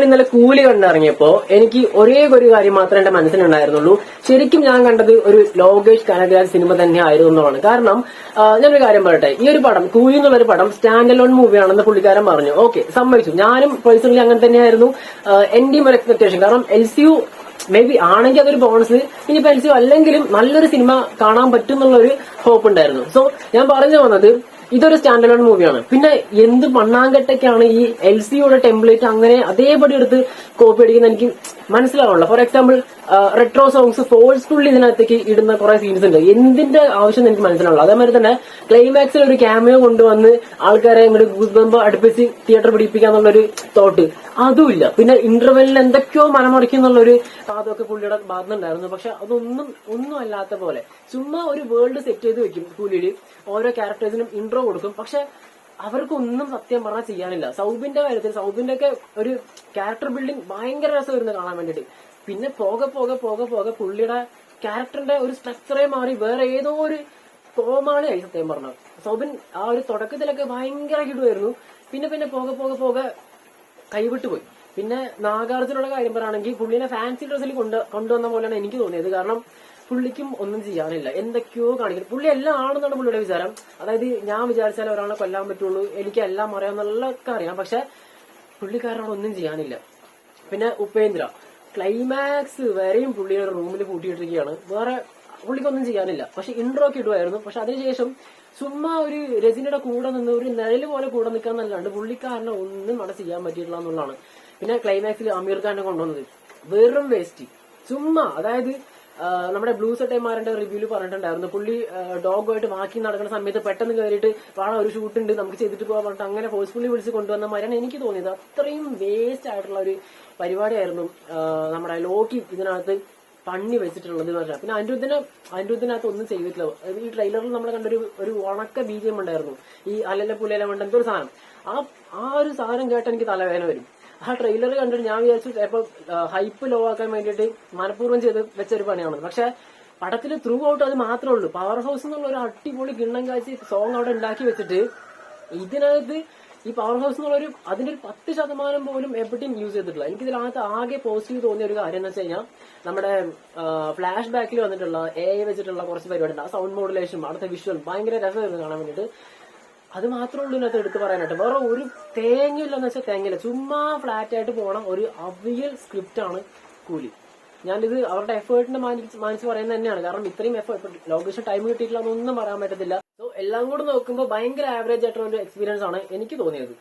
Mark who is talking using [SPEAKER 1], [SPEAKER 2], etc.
[SPEAKER 1] ഇന്നലെ കൂലി കണ്ടിറങ്ങിയപ്പോ എനിക്ക് ഒരേ ഒരു കാര്യം മാത്രമേ എന്റെ മനസ്സിലുണ്ടായിരുന്നുള്ളൂ. ശരിക്കും ഞാൻ കണ്ടത് ഒരു ലോകേഷ് കനകരാജ് സിനിമ തന്നെ ആയിരുന്നു എന്നുള്ളതാണ്. കാരണം ഞാനൊരു കാര്യം പറയട്ടെ, ഈ ഒരു പടം കൂലി എന്നുള്ളൊരു പടം സ്റ്റാൻഡ് അലോൺ മൂവിയാണെന്ന് പുള്ളിക്കാരൻ പറഞ്ഞു. ഓക്കെ, സമ്മതിച്ചു. ഞാനും പേഴ്സണലി അങ്ങനെ തന്നെയായിരുന്നു എന്റെയും ഒരു എക്സ്പെക്ടേഷൻ. കാരണം LCU മേ ബി ആണെങ്കിൽ അതൊരു ബോണസ്, ഇനിയിപ്പോ LCU അല്ലെങ്കിലും നല്ലൊരു സിനിമ കാണാൻ പറ്റും എന്നുള്ളൊരു ഹോപ്പ് ഉണ്ടായിരുന്നു. സോ ഞാൻ പറഞ്ഞു വന്നത്, ഇതൊരു സ്റ്റാൻഡ് അലോൺ മൂവിയാണ്. പിന്നെ എന്ത് മണ്ണാങ്കട്ടയ്ക്കാണ് ഈ LCUയുടെ ടെംപ്ലേറ്റ് അങ്ങനെ അതേപടി എടുത്ത് കോപ്പി അടിക്കുന്ന എനിക്ക് മനസ്സിലാവുള്ളൂ. For example retro songs forcefully ഇതിനകത്തേക്ക് ഇടുന്ന കുറെ സീൻസ് ഉണ്ട്. എന്തിന്റെ ആവശ്യം എനിക്ക് മനസ്സിലാവുള്ളൂ. അതേമാതിരി തന്നെ ക്ലൈമാക്സിൽ ഒരു ക്യാമിയോ കൊണ്ടുവന്ന് ആൾക്കാരെ ഇങ്ങോട്ട് ഗൂസ് ബമ്പ് അടുപ്പിച്ച് തിയേറ്റർ പിടിപ്പിക്കാന്നുള്ളൊരു തോട്ട് അതുമില്ല. പിന്നെ ഇന്റർവെല്ലിൽ എന്തൊക്കെയോ മനമറിക്കുന്നുള്ളൊരു അതൊക്കെ പുള്ളിയുടെ ഭാഗത്തുണ്ടായിരുന്നു. പക്ഷെ ഒന്നും അല്ലാത്ത പോലെ ചുമ്മാ ഒരു വേൾഡ് സെറ്റ് ചെയ്ത് വെക്കും. കൂലിയിൽ ഓരോ ക്യാരക്ടേഴ്സിനും ഇൻട്രോ കൊടുക്കും. പക്ഷെ അവർക്കൊന്നും സത്യം പറഞ്ഞാൽ ചെയ്യാനില്ല. സൗബിന്റെ കാര്യത്തിൽ സൗബിന്റെ ഒക്കെ ഒരു ക്യാരക്ടർ ബിൽഡിംഗ് ഭയങ്കര രസമായിരുന്നു കാണാൻ വേണ്ടിട്ട്. പിന്നെ പോകെ പുള്ളിയുടെ ക്യാരക്ടറിന്റെ ഒരു സ്ട്രക്ചറെ മാറി വേറെ ഏതോ ഒരു കോമാളിയായി സത്യം പറഞ്ഞു. സൗബിൻ ആ ഒരു തുടക്കത്തിലൊക്കെ ഭയങ്കര കിടുവായിരുന്നു. പിന്നെ പോകെ കൈവിട്ടു പോയി. പിന്നെ നാഗാർജുനയുടെ കാര്യം പറയുകയാണെങ്കിൽ പുള്ളിനെ ഫാൻസി ഡ്രസ്സിൽ കൊണ്ടുവന്ന പോലെയാണ് എനിക്ക് തോന്നിയത്. കാരണം പുള്ളിക്കും ഒന്നും ചെയ്യാനില്ല, എന്തൊക്കെയോ കാണിക്കുന്നു. പുള്ളി എല്ലാം ആണെന്നാണ് പുള്ളിയുടെ വിചാരം. അതായത് ഞാൻ വിചാരിച്ചാൽ ഒരാളെ കൊല്ലാൻ പറ്റുള്ളൂ, എനിക്ക് എല്ലാം അറിയാമെന്നുള്ളതൊക്കെ അറിയാം. പക്ഷെ പുള്ളിക്കാരനോട് ഒന്നും ചെയ്യാനില്ല. പിന്നെ ഉപേന്ദ്ര ക്ലൈമാക്സ് വരെയും പുള്ളിയുടെ റൂമിൽ പൂട്ടിയിട്ടിരിക്കുകയാണ്. വേറെ പുള്ളിക്കൊന്നും ചെയ്യാനില്ല. പക്ഷെ ഇൻട്രോ ഒക്കെ ഇടുമായിരുന്നു. പക്ഷെ അതിനുശേഷം ചുമ്മാ ഒരു രജനിയുടെ കൂടെ നിന്ന് ഒരു നിഴല് പോലെ കൂടെ നിൽക്കാൻ നല്ലാണ്ട് പുള്ളിക്കാരനെ ഒന്നും അവിടെ ചെയ്യാൻ പറ്റിയിട്ടില്ല എന്നുള്ളതാണ്. പിന്നെ ക്ലൈമാക്സിൽ അമീർ ഖാനെ കൊണ്ടുവന്നത് വെറും വേസ്റ്റ്. ചുമ്മാ അതായത് നമ്മുടെ ബ്ലൂ സെട്ടേമാരുടെ റിവ്യൂല് പറഞ്ഞിട്ടുണ്ടായിരുന്നു, പുള്ളി ഡോഗുമായിട്ട് വാക്കി നടക്കുന്ന സമയത്ത് പെട്ടെന്ന് കയറിയിട്ട് വാടാ ഒരു ഷൂട്ട് ഉണ്ട് നമുക്ക് ചെയ്തിട്ട് പോകാൻ പറഞ്ഞിട്ട് അങ്ങനെ ഫോഴ്സ്ഫുള്ളി വിളിച്ച് കൊണ്ടുവന്ന മാതിരിയാണ് എനിക്ക് തോന്നിയത്. അത്രയും വേസ്റ്റ് ആയിട്ടുള്ള ഒരു പരിപാടിയായിരുന്നു നമ്മുടെ ലോക്കി ഇതിനകത്ത് പണി വെച്ചിട്ടുള്ളത്. പിന്നെ അനിരുദ്ധിനകത്ത് ഒന്നും ചെയ്തിട്ടില്ല. ഈ ട്രെയിലറിൽ നമ്മൾ കണ്ടൊരു ഉണക്ക BGM ഉണ്ടായിരുന്നു, ഈ അല്ലല്ല പുലയില വേണ്ട എന്തൊരു സാധനം. ആ ഒരു സാധനം കേട്ട് എനിക്ക് തലവേദന വരും. ആ ട്രെയിലർ കണ്ടിട്ട് ഞാൻ വിചാരിച്ചു ചിലപ്പോൾ ഹൈപ്പ് ലോ ആക്കാൻ വേണ്ടിയിട്ട് മനഃപൂർവ്വം ചെയ്ത് വെച്ചൊരു പണിയാണ്. പക്ഷെ പടത്തിൽ ത്രൂ ഔട്ട് അത് മാത്രമേ ഉള്ളൂ. പവർ ഹൗസ് എന്നുള്ള ഒരു അടിപൊളി കിണ്ണം കാഴ്ച സോങ് അവിടെ ഉണ്ടാക്കി വെച്ചിട്ട് ഇതിനകത്ത് ഈ പവർ ഹൗസ് എന്നുള്ളൊരു അതിന്റെ ഒരു 10% പോലും എവിടെയും യൂസ് ചെയ്തിട്ടില്ല. എനിക്കിതിനകത്ത് ആകെ പോസിറ്റീവ് തോന്നിയ ഒരു കാര്യം എന്ന് വെച്ച് കഴിഞ്ഞാൽ നമ്മുടെ ഫ്ലാഷ് ബാക്കിൽ വന്നിട്ടുള്ള AI വെച്ചിട്ടുള്ള കുറച്ച് പരിപാടി ഉണ്ട്. ആ സൗണ്ട് മോഡുലേഷൻ അടുത്ത വിഷ്വൽ ഭയങ്കര രസമായിരുന്നു കാണാൻ വേണ്ടിയിട്ട്. അത് മാത്രമേ ഉള്ളൂ ഇതിനകത്ത് എടുത്ത് പറയാനായിട്ട്. വേറെ ഒരു തേങ്ങയില്ലെന്ന് വെച്ചാൽ തേങ്ങയില്ല. ചുമ്മാ ഫ്ലാറ്റ് ആയിട്ട് പോണ ഒരു അവിയൽ സ്ക്രിപ്റ്റ് ആണ് കൂലി. ഞാനിത് അവരുടെ എഫേർട്ടിനെ മാനിച്ച് പറയുന്നത് തന്നെയാണ്. കാരണം ഇത്രയും എഫേർട്ട് ലോകേഷൻ ടൈം കിട്ടിയിട്ടില്ല എന്നൊന്നും പറയാൻ പറ്റത്തില്ല. സോ എല്ലാം കൂടെ നോക്കുമ്പോൾ ഭയങ്കര ആവറേജ് ആയിട്ടുള്ള ഒരു എക്സ്പീരിയൻസ് ആണ് എനിക്ക് തോന്നിയത്.